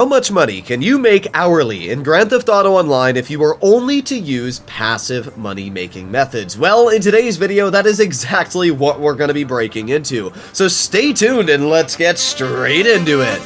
How much money can you make hourly in Grand Theft Auto Online if you were only to use passive money-making methods? Well, in today's video, that is exactly what we're going to be breaking into. So stay tuned and let's get straight into it.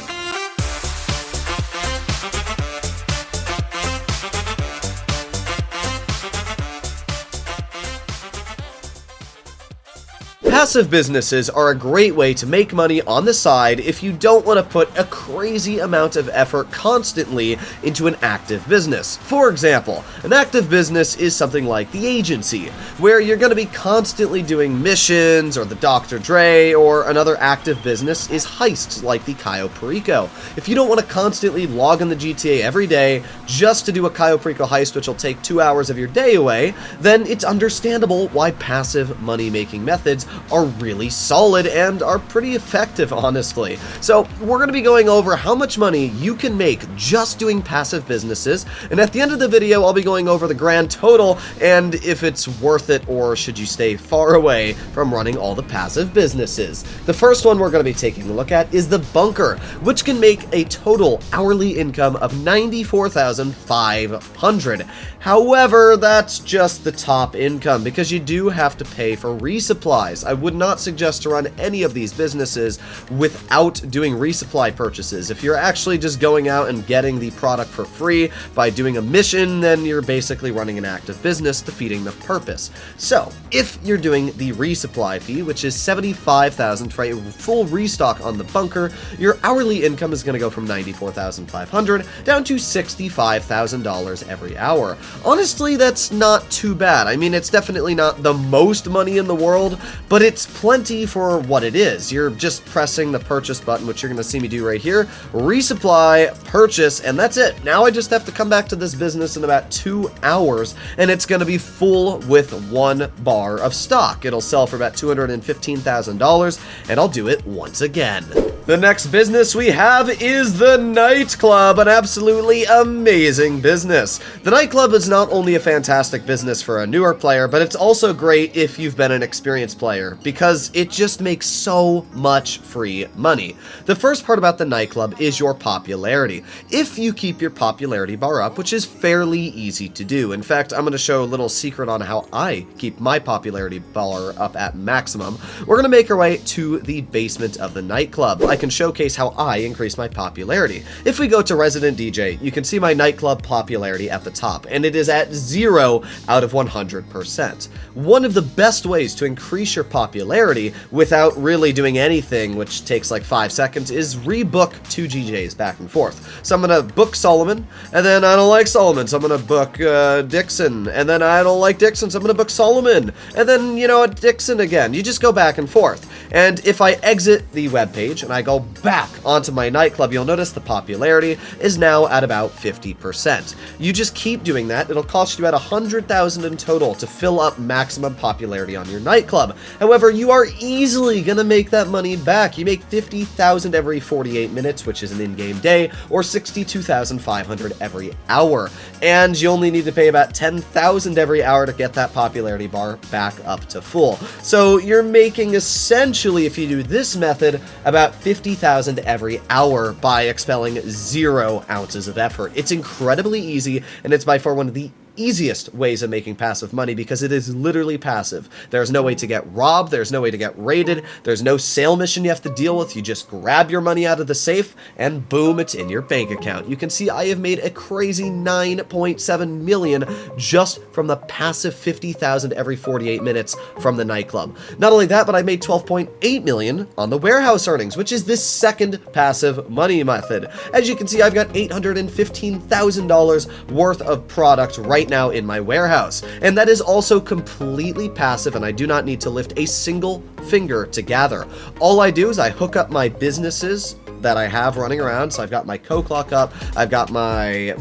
Passive businesses are a great way to make money on the side if you don't want to put a crazy amount of effort constantly into an active business. For example, an active business is something like the agency, where you're going to be constantly doing missions, or the Dr. Dre, or another active business is heists like the Cayo Perico. If you don't want to constantly log in the GTA every day just to do a Cayo Perico heist which will take 2 hours of your day away, then it's understandable why passive money-making methods are really solid and are pretty effective, honestly. So we're going to be going over how much money you can make just doing passive businesses, and at the end of the video I'll be going over the grand total and if it's worth it or should you stay far away from running all the passive businesses. The first one we're going to be taking a look at is the bunker, which can make a total hourly income of $94,500. However, that's just the top income because you do have to pay for resupplies. I would not suggest to run any of these businesses without doing resupply purchases. If you're actually just going out and getting the product for free by doing a mission, then you're basically running an active business, defeating the purpose. So, if you're doing the resupply fee, which is $75,000 for a full restock on the bunker, your hourly income is going to go from $94,500 down to $65,000 every hour. Honestly, that's not too bad. I mean, it's definitely not the most money in the world, but it's plenty for what it is. You're just pressing the purchase button, which you're going to see me do right here, resupply, purchase, and that's it. Now I just have to come back to this business in about 2 hours, and it's going to be full with 1 bar of stock. It'll sell for about $215,000, and I'll do it once again. The next business we have is the Nightclub, an absolutely amazing business. The Nightclub is not only a fantastic business for a newer player, but it's also great if you've been an experienced player, because it just makes so much free money. The first part about the Nightclub is your popularity. If you keep your popularity bar up, which is fairly easy to do. In fact, I'm going to show a little secret on how I keep my popularity bar up at maximum. We're going to make our way to the basement of the Nightclub. I can showcase how I increase my popularity. If we go to Resident DJ, you can see my Nightclub popularity at the top, and it is at 0 out of 100%. One of the best ways to increase your popularity without really doing anything, which takes like 5 seconds, is rebook 2 GJs back and forth. So I'm gonna book Solomon, and then I don't like Solomon, so I'm gonna book Dixon, and then I don't like Dixon, so I'm gonna book Solomon, and then, you know, Dixon again. You just go back and forth. And if I exit the webpage and I go back onto my Nightclub, you'll notice the popularity is now at about 50%. You just keep doing that. It'll cost you about $100,000 in total to fill up maximum popularity on your Nightclub. However, you are easily gonna make that money back. You make $50,000 every 48 minutes, which is an in-game day, or $62,500 every hour. And you only need to pay about $10,000 every hour to get that popularity bar back up to full. So you're making essentially, if you do this method, about $50,000 every hour by expelling 0 ounces of effort. It's incredibly easy, and it's by far one of the easiest ways of making passive money because it is literally passive. There's no way to get robbed, there's no way to get raided, there's no sale mission you have to deal with. You just grab your money out of the safe and boom, it's in your bank account. You can see I have made a crazy $9.7 million just from the passive $50,000 every 48 minutes from the Nightclub. Not only that, but I made $12.8 million on the warehouse earnings, which is this second passive money method. As you can see, I've got $815,000 worth of product right now in my warehouse, and that is also completely passive, and I do not need to lift a single finger to gather. All I do is I hook up my businesses that I have running around. So I've got my Coke Lockup, I've got my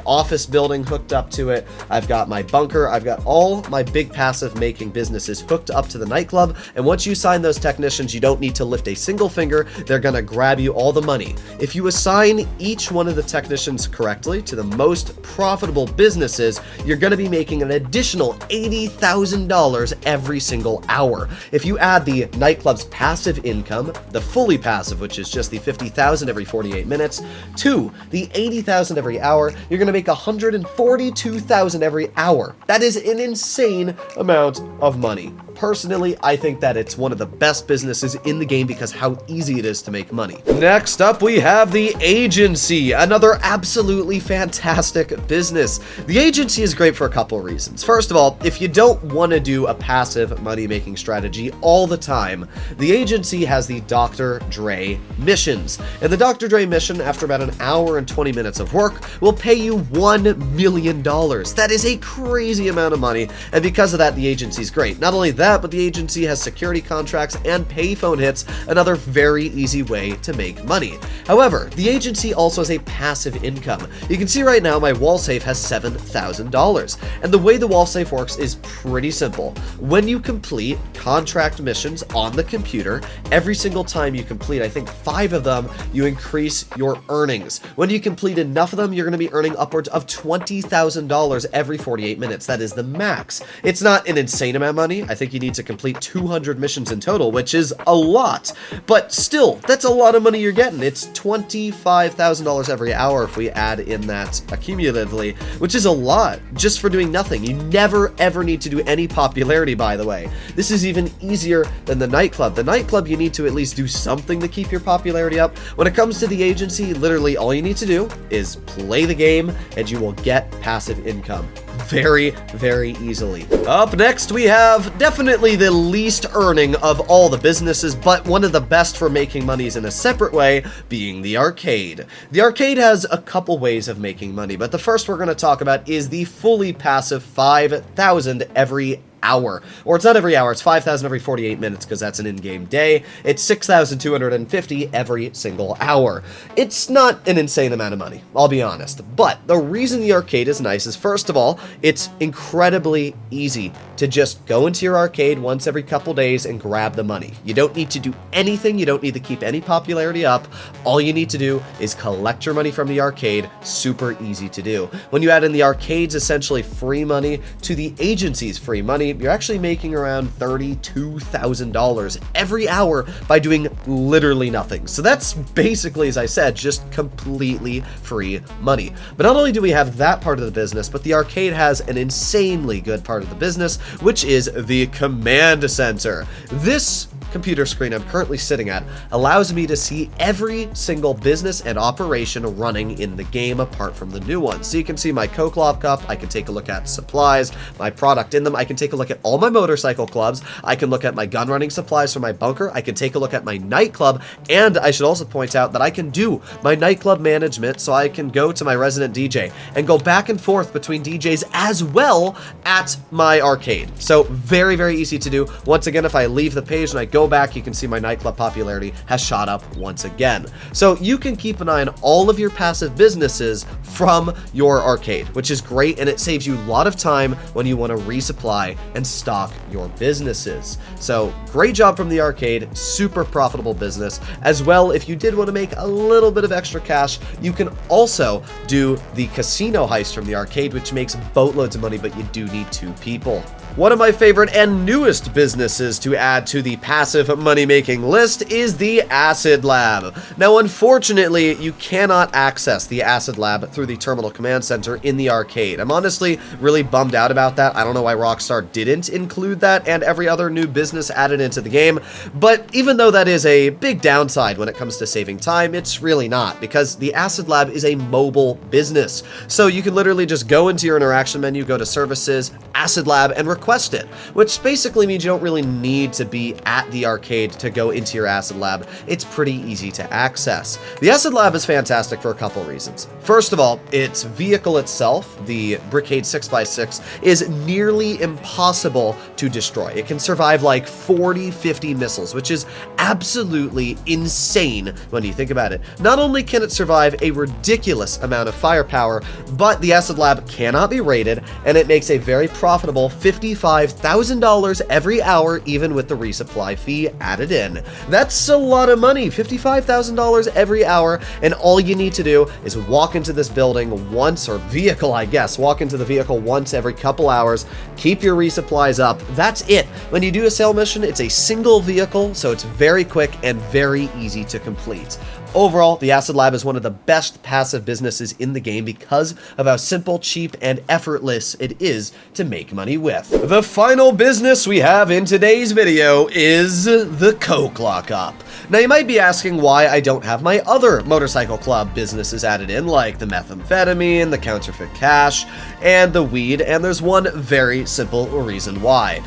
office building hooked up to it, I've got my bunker, I've got all my big passive making businesses hooked up to the Nightclub, and once you sign those technicians, you don't need to lift a single finger. They're gonna grab you all the money. If you assign each one of the technicians correctly to the most profitable businesses, you're gonna be making an additional $80,000 every single hour. If you add the Nightclub's passive income, the fully passive, which is just the $50,000 50,000 every 48 minutes, to the 80,000 every hour, you're going to make 142,000 every hour. That is an insane amount of money. Personally, I think that it's one of the best businesses in the game because how easy it is to make money. Next up, we have the agency, another absolutely fantastic business. The agency is great for a couple of reasons. First of all, if you don't want to do a passive money-making strategy all the time, the agency has the Dr. Dre missions. And the Dr. Dre mission, after about an hour and 20 minutes of work, will pay you $1 million. That is a crazy amount of money, and because of that, the agency is great. Not only that, but the agency has security contracts and payphone hits, another very easy way to make money. However, the agency also has a passive income. You can see right now my wall safe has $7,000, and the way the wall safe works is pretty simple. When you complete contract missions on the computer, every single time you complete, I think 5 of them, you increase your earnings. When you complete enough of them, you're going to be earning upwards of $20,000 every 48 minutes. That is the max. It's not an insane amount of money. I think you need to complete 200 missions in total, which is a lot, but still, that's a lot of money you're getting. It's $25,000 every hour if we add in that accumulatively, which is a lot just for doing nothing. You never ever need to do any popularity, by the way. This is even easier than the Nightclub. The Nightclub, you need to at least do something to keep your popularity up. When it comes to the agency, literally all you need to do is play the game and you will get passive income very, very easily. Up next, we have definitely the least earning of all the businesses, but one of the best for making monies in a separate way, being the arcade. The arcade has a couple ways of making money, but the first we're going to talk about is the fully passive 5,000 every hour. Or it's not every hour, it's 5,000 every 48 minutes because that's an in-game day. It's 6,250 every single hour. It's not an insane amount of money, I'll be honest. But the reason the arcade is nice is, first of all, it's incredibly easy to just go into your arcade once every couple days and grab the money. You don't need to do anything, you don't need to keep any popularity up. All you need to do is collect your money from the arcade. Super easy to do. When you add in the arcade's essentially free money to the agency's free money, you're actually making around $32,000 every hour by doing literally nothing. So that's basically, as I said, just completely free money. But not only do we have that part of the business, but the arcade has an insanely good part of the business, which is the command center. This computer screen I'm currently sitting at allows me to see every single business and operation running in the game apart from the new ones. So you can see my Coke Lockup, I can take a look at supplies, my product in them, I can take a look at all my motorcycle clubs, I can look at my gun running supplies for my bunker, I can take a look at my nightclub, and I should also point out that I can do my nightclub management, so I can go to my resident DJ and go back and forth between DJs as well at my arcade. So very, very easy to do. Once again, if I leave the page and I go back, you can see my nightclub popularity has shot up once again. So you can keep an eye on all of your passive businesses from your arcade, which is great, and it saves you a lot of time when you want to resupply and stock your businesses. So great job from the arcade, super profitable business. As well, if you did want to make a little bit of extra cash, you can also do the casino heist from the arcade, which makes boatloads of money, but you do need 2 people. One of my favorite and newest businesses to add to the passive money-making list is the Acid Lab. Now, unfortunately, you cannot access the Acid Lab through the Terminal Command Center in the arcade. I'm honestly really bummed out about that. I don't know why Rockstar didn't include that and every other new business added into the game, but even though that is a big downside when it comes to saving time, it's really not, because the Acid Lab is a mobile business. So you can literally just go into your interaction menu, go to Services, Acid Lab, and request it, which basically means you don't really need to be at the arcade to go into your Acid Lab. It's pretty easy to access. The Acid Lab is fantastic for a couple reasons. First of all, its vehicle itself, the Brickade 6x6, is nearly impossible to destroy. It can survive like 40-50 missiles, which is absolutely insane when you think about it. Not only can it survive a ridiculous amount of firepower, but the Acid Lab cannot be raided, and it makes a very profitable $55,000 every hour, even with the resupply fee added in. That's a lot of money, $55,000 every hour, and all you need to do is walk into this building once, or vehicle, I guess, walk into the vehicle once every couple hours, keep your resupplies up. That's it. When you do a sale mission, it's a single vehicle, so it's very quick and very easy to complete. Overall, the Acid Lab is one of the best passive businesses in the game because of how simple, cheap, and effortless it is to make money with. The final business we have in today's video is the Coke Lockup. Now you might be asking why I don't have my other motorcycle club businesses added in, like the methamphetamine, the counterfeit cash, and the weed, and there's one very simple reason why.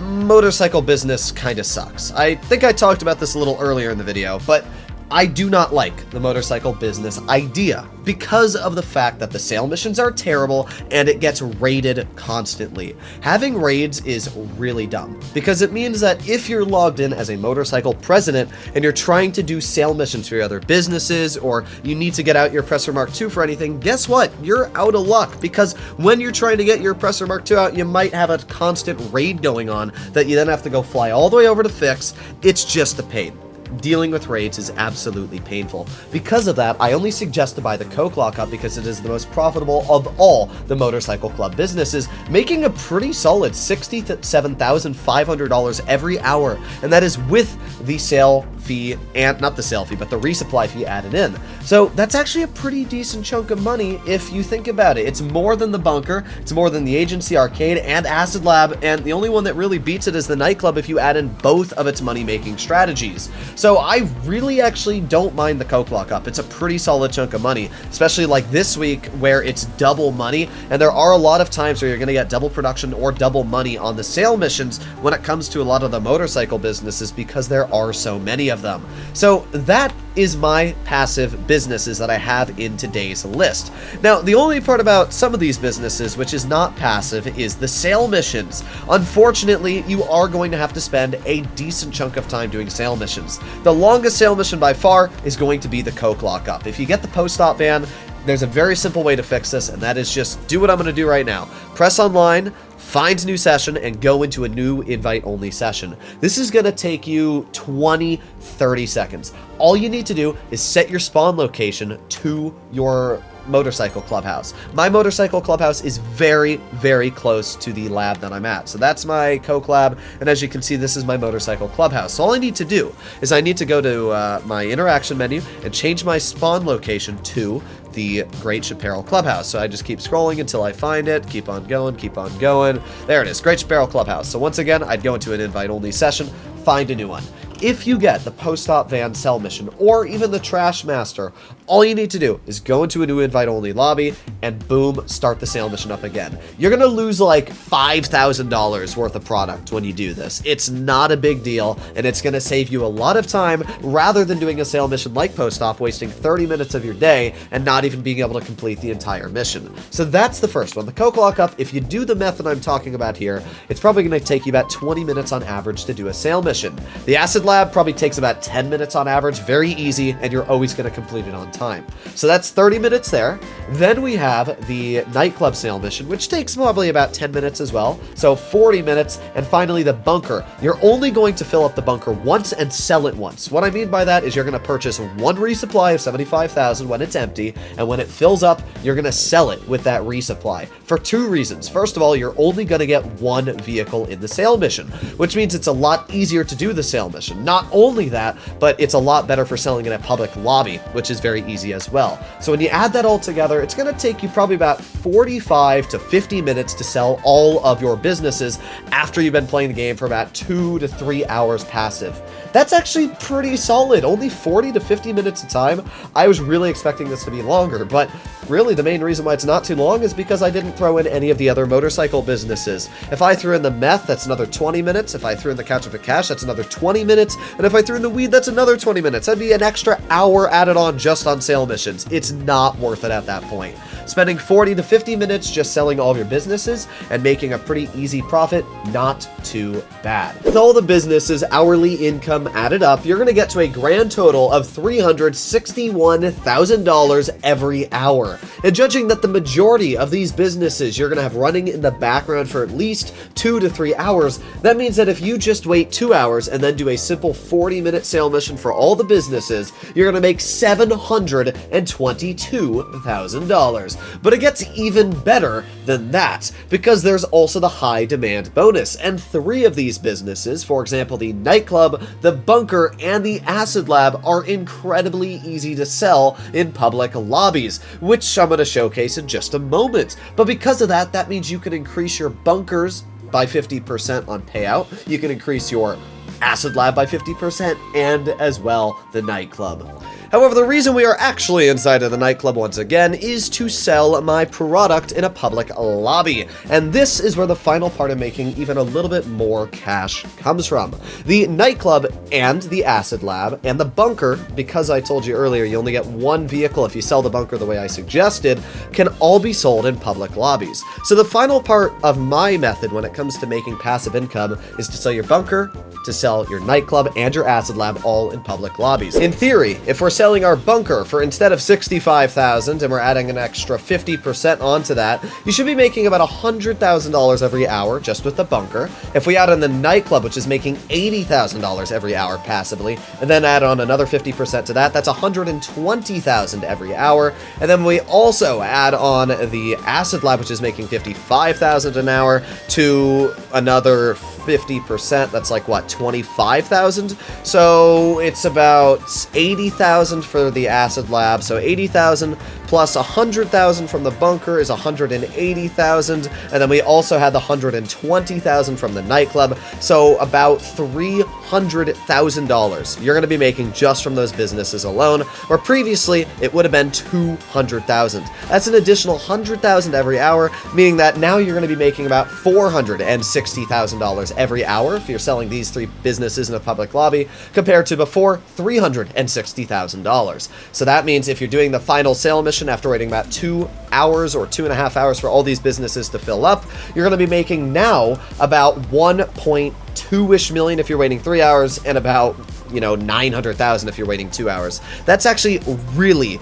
Motorcycle business kinda sucks. I think I talked about this a little earlier in the video, but I do not like the motorcycle business idea because of the fact that the sale missions are terrible and it gets raided constantly. Having raids is really dumb because it means that if you're logged in as a motorcycle president and you're trying to do sale missions for your other businesses, or you need to get out your Presser Mark II for anything, guess what? You're out of luck, because when you're trying to get your Presser Mark II out, you might have a constant raid going on that you then have to go fly all the way over to fix. It's just a pain. Dealing with raids is absolutely painful. Because of that, I only suggest to buy the Coke Lockup because it is the most profitable of all the motorcycle club businesses, making a pretty solid $67,500 every hour, and that is with the sale fee, and not the sale fee, but the resupply fee added in. So that's actually a pretty decent chunk of money if you think about it. It's more than the Bunker, it's more than the Agency Arcade and Acid Lab, and the only one that really beats it is the Nightclub if you add in both of its money-making strategies. So I really actually don't mind the Coke Lockup. It's a pretty solid chunk of money, especially like this week where it's double money, and there are a lot of times where you're going to get double production or double money on the sale missions when it comes to a lot of the motorcycle businesses because there are so many of them. So that is my passive businesses that I have in today's list. Now, the only part about some of these businesses which is not passive is the sale missions. Unfortunately, you are going to have to spend a decent chunk of time doing sale missions. The longest sale mission by far is going to be the Coke Lockup. If you get the post-op van, there's a very simple way to fix this, and that is just do what I'm going to do right now. Press online, find new session, and go into a new invite-only session. This is going to take you 20-30 seconds. All you need to do is set your spawn location to your motorcycle clubhouse. My motorcycle clubhouse is very, very close to the lab that I'm at. So that's my Coke lab, and as you can see, this is my motorcycle clubhouse. So all I need to do is I need to go to my interaction menu and change my spawn location to the Great Chaparral Clubhouse. So I just keep scrolling until I find it, keep on going, keep on going. There it is, Great Chaparral Clubhouse. So once again, I'd go into an invite-only session, find a new one. If you get the post-op van sell mission or even the trash master, all you need to do is go into a new invite-only lobby and boom, start the sale mission up again. You're gonna lose like $5,000 worth of product when you do this. It's not a big deal, and it's gonna save you a lot of time rather than doing a sale mission like post-op, wasting 30 minutes of your day and not even being able to complete the entire mission. So that's the first one. The Coke Lockup, if you do the method I'm talking about here, it's probably gonna take you about 20 minutes on average to do a sale mission. The Acid Lab probably takes about 10 minutes on average, very easy, and you're always going to complete it on time. So that's 30 minutes there. Then we have the Nightclub sale mission, which takes probably about 10 minutes as well, so 40 minutes. And finally, the Bunker. You're only going to fill up the Bunker once and sell it once. What I mean by that is you're going to purchase one resupply of 75,000 when it's empty, and when it fills up, you're going to sell it with that resupply for two reasons. First of all, you're only going to get one vehicle in the sale mission, which means it's a lot easier to do the sale mission. Not only that, but it's a lot better for selling in a public lobby, which is very easy as well. So when you add that all together, it's going to take you probably about 45 to 50 minutes to sell all of your businesses after you've been playing the game for about 2 to 3 hours passive. That's actually pretty solid. Only 40 to 50 minutes of time. I was really expecting this to be longer, but really the main reason why it's not too long is because I didn't throw in any of the other motorcycle businesses. If I threw in the meth, that's another 20 minutes. If I threw in the counterfeit cash, that's another 20 minutes. And if I threw in the weed, that's another 20 minutes. That'd be an extra hour added on just on sale missions. It's not worth it at that point. Spending 40 to 50 minutes just selling all of your businesses and making a pretty easy profit, not too bad. With all the businesses' hourly income added up, you're going to get to a grand total of $361,000 every hour. And judging that the majority of these businesses you're going to have running in the background for at least 2 to 3 hours, that means that if you just wait 2 hours and then do a simple 40-minute sale mission for all the businesses, you're going to make $722,000. $50,000. But it gets even better than that, because there's also the high demand bonus, and 3 of these businesses, for example the Nightclub, the Bunker, and the Acid Lab, are incredibly easy to sell in public lobbies, which I'm going to showcase in just a moment. But because of that, that means you can increase your bunkers by 50% on payout, you can increase your Acid Lab by 50%, and as well the Nightclub. However, the reason we are actually inside of the Nightclub once again is to sell my product in a public lobby. And this is where the final part of making even a little bit more cash comes from. The Nightclub and the Acid Lab and the Bunker, because I told you earlier you only get 1 vehicle if you sell the Bunker the way I suggested, can all be sold in public lobbies. So the final part of my method when it comes to making passive income is to sell your Bunker, to sell your Nightclub, and your Acid Lab all in public lobbies. In theory, if we're selling our Bunker for instead of $65,000 and we're adding an extra 50% onto that, you should be making about $100,000 every hour just with the Bunker. If we add on the Nightclub, which is making $80,000 every hour passively, and then add on another 50% to that, that's $120,000 every hour. And then we also add on the Acid Lab, which is making $55,000 an hour, to another 50%, that's like what, 25,000? So it's about 80,000 for the Acid Lab, so 80,000 plus 100,000 from the Bunker is 180,000, and then we also had the 120,000 from the Nightclub, so about $300,000 you're going to be making just from those businesses alone, where previously it would have been 200,000. That's an additional 100,000 every hour, meaning that now you're going to be making about $460,000 every hour if you're selling these 3 businesses in a public lobby, compared to before $360,000. So that means if you're doing the final sale mission after waiting about 2 hours or 2.5 hours for all these businesses to fill up, you're going to be making now about 1.2-ish million if you're waiting 3 hours, and about 900,000 if you're waiting 2 hours. That's actually really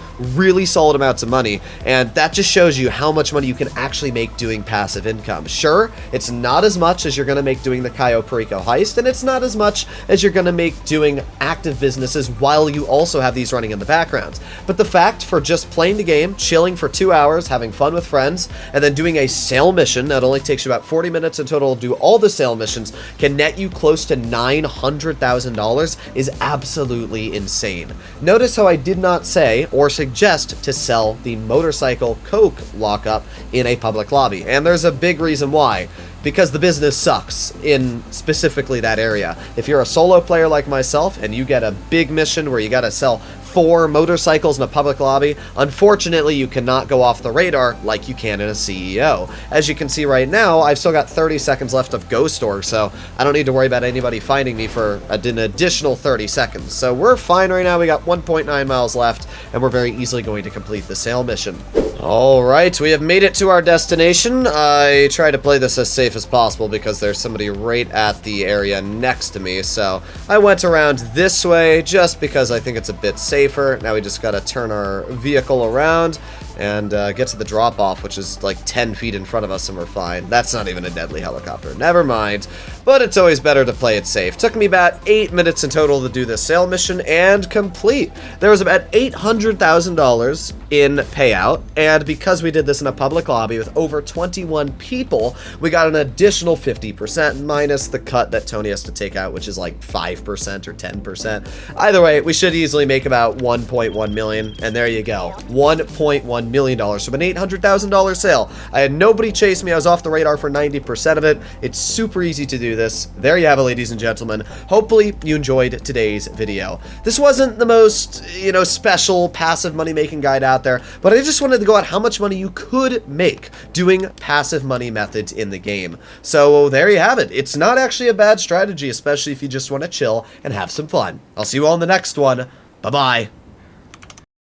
solid amounts of money, and that just shows you how much money you can actually make doing passive income. Sure, it's not as much as you're going to make doing the Cayo Perico heist, and it's not as much as you're going to make doing active businesses while you also have these running in the background. But the fact for just playing the game, chilling for 2 hours, having fun with friends, and then doing a sale mission that only takes you about 40 minutes in total to do all the sale missions can net you close to $900,000 is absolutely insane. Notice how I did not say or suggest to sell the motorcycle Coke lockup in a public lobby, and there's a big reason why. Because the business sucks in specifically that area. If you're a solo player like myself and you get a big mission where you gotta sell 4 motorcycles in a public lobby, unfortunately you cannot go off the radar like you can in a CEO. As you can see right now, I've still got 30 seconds left of Ghost Store, so I don't need to worry about anybody finding me for an additional 30 seconds. So we're fine right now. We got 1.9 miles left, and we're very easily going to complete the sale mission. Alright, we have made it to our destination. I try to play this as safe as possible because there's somebody right at the area next to me, so I went around this way just because I think it's a bit safer. Now we just gotta turn our vehicle around and get to the drop-off, which is like 10 feet in front of us, and we're fine. That's not even a deadly helicopter. Never mind. But it's always better to play it safe. Took me about 8 minutes in total to do this sale mission and complete. There was about $800,000 in payout, and because we did this in a public lobby with over 21 people, we got an additional 50% minus the cut that Tony has to take out, which is like 5% or 10%. Either way, we should easily make about $1.1 million, and there you go. $1.1 million from an $800,000 sale. I had nobody chase me. I was off the radar for 90% of it. It's super easy to do this. There you have it, ladies and gentlemen. Hopefully you enjoyed today's video. This wasn't the most, special passive money making guide out there, but I just wanted to go out how much money you could make doing passive money methods in the game. So there you have it. It's not actually a bad strategy, especially if you just want to chill and have some fun. I'll see you all in the next one. Bye-bye.